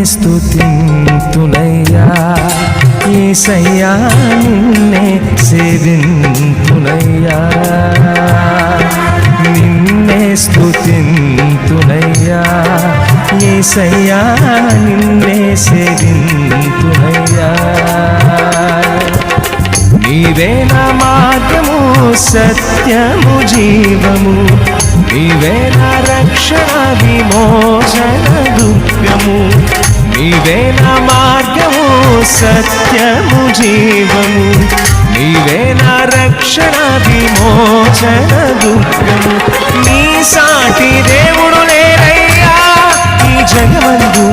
స్తుతింతునయ్యా యేసయ్యా నిన్నే సేవింతునయ్యా నిన్నే స్తుతింతునయ్యా యేసయ్యా నిన్నే సేవింతునయ్యా నీవే నా మార్గము సత్యము జీవము నీవే నా రక్షణ విమోచన దుర్గము నీవే నా మార్గము సత్యము జీవము నీవే నా రక్షణ విమోచన దుర్గము నీ సాటి దేవుడు లేరయ్యా ఈ జగమందు